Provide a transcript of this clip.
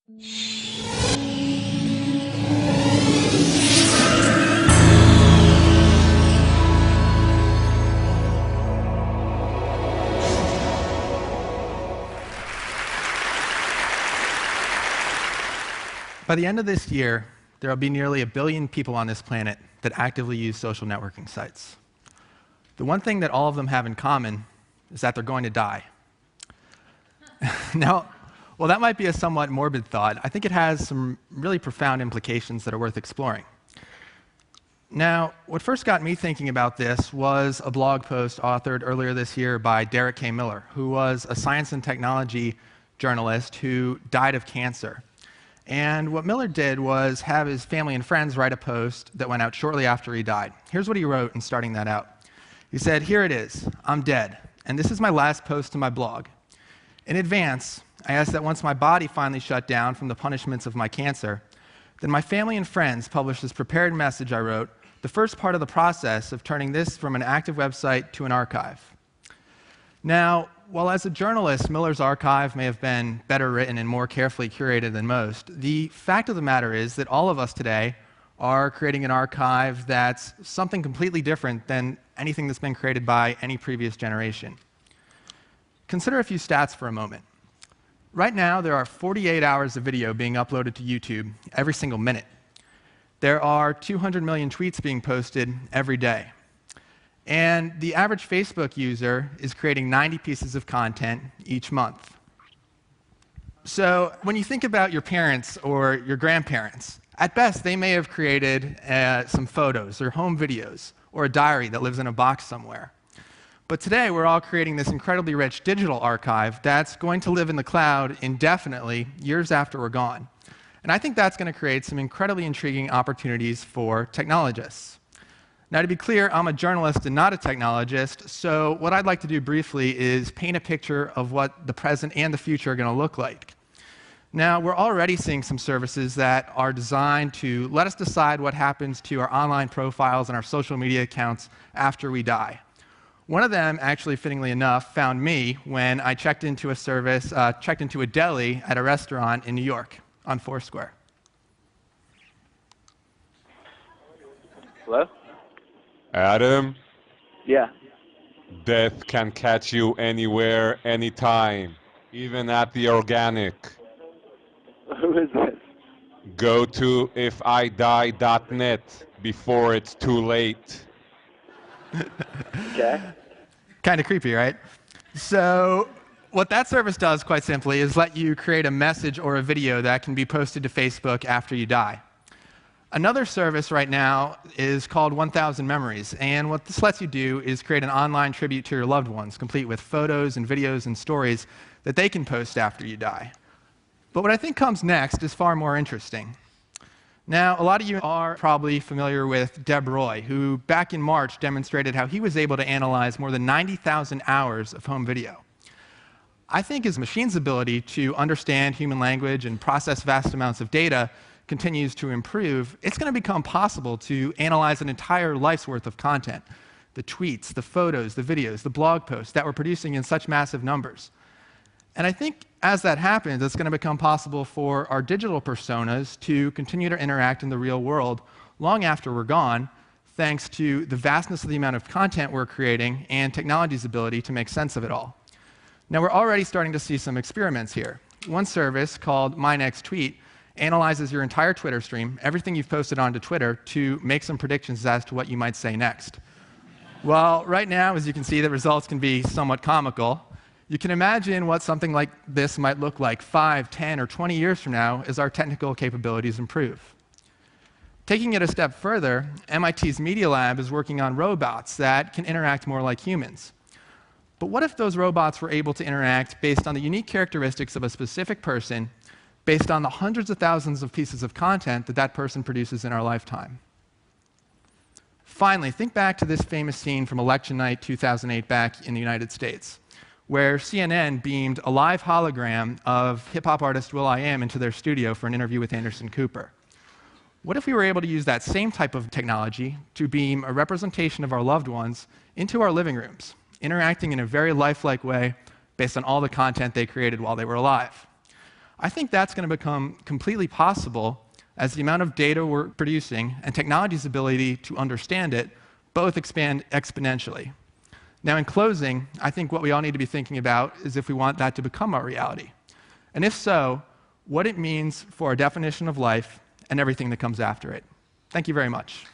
By the end of this year, there will be nearly 1 billion people on this planet that actively use social networking sites. The one thing that all of them have in common is that they're going to die. Now, while that might be a somewhat morbid thought, I think it has some really profound implications that are worth exploring. Now, what first got me thinking about this was a blog post authored earlier this year by Derek K. Miller, who was a science and technology journalist who died of cancer. And what Miller did was have his family and friends write a post that went out shortly after he died. Here's what he wrote in starting that out. He said, "Here it is. I'm dead, and this is my last post to my blog. In advance, I ask that once my body finally shut down from the punishments of my cancer, then my family and friends publish this prepared message I wrote, the first part of the process of turning this from an active website to an archive." Now, while as a journalist, Miller's archive may have been better written and more carefully curated than most, the fact of the matter is that all of us today are creating an archive that's something completely different than anything that's been created by any previous generation. Consider a few stats for a moment. Right now, there are 48 hours of video being uploaded to YouTube every single minute. There are 200 million tweets being posted every day. And the average Facebook user is creating 90 pieces of content each month. So when you think about your parents or your grandparents, at best they may have created some photos or home videos or a diary that lives in a box somewhere. But today we're all creating this incredibly rich digital archive that's going to live in the cloud indefinitely, years after we're gone. And I think that's going to create some incredibly intriguing opportunities for technologists. Now, to be clear, I'm a journalist and not a technologist, so what I'd like to do briefly is paint a picture of what the present and the future are going to look like. Now, we're already seeing some services that are designed to let us decide what happens to our online profiles and our social media accounts after we die. One of them, actually fittingly enough, found me when I checked into a deli at a restaurant in New York on Foursquare. Hello? Adam, Yeah. death can catch you anywhere, anytime, even at the organic. Who is this? Go to ifidie.net before it's too late. Okay. Kind of creepy, right? So what that service does, quite simply, is let you create a message or a video that can be posted to Facebook after you die. Another service right now is called 1000 Memories, and what this lets you do is create an online tribute to your loved ones, complete with photos and videos and stories that they can post after you die. But what I think comes next is far more interesting. Now, a lot of you are probably familiar with Deb Roy, who back in March demonstrated how he was able to analyze more than 90,000 hours of home video. I think as machine's ability to understand human language and process vast amounts of data continues to improve, it's going to become possible to analyze an entire life's worth of content. The tweets, the photos, the videos, the blog posts that we're producing in such massive numbers. And I think as that happens, it's going to become possible for our digital personas to continue to interact in the real world long after we're gone, thanks to the vastness of the amount of content we're creating and technology's ability to make sense of it all. Now, we're already starting to see some experiments here. One service called My Next Tweet analyzes your entire Twitter stream, everything you've posted onto Twitter, to make some predictions as to what you might say next. Well, right now, as you can see, the results can be somewhat comical. You can imagine what something like this might look like 5, 10, or 20 years from now as our technical capabilities improve. Taking it a step further, MIT's Media Lab is working on robots that can interact more like humans. But what if those robots were able to interact based on the unique characteristics of a specific person, based on the hundreds of thousands of pieces of content that that person produces in our lifetime? Finally, think back to this famous scene from election night 2008 back in the United States, where CNN beamed a live hologram of hip-hop artist will.i.am into their studio for an interview with Anderson Cooper. What if we were able to use that same type of technology to beam a representation of our loved ones into our living rooms, interacting in a very lifelike way based on all the content they created while they were alive? I think that's going to become completely possible as the amount of data we're producing and technology's ability to understand it both expand exponentially. Now, in closing, I think what we all need to be thinking about is if we want that to become our reality. And if so, what it means for our definition of life and everything that comes after it. Thank you very much.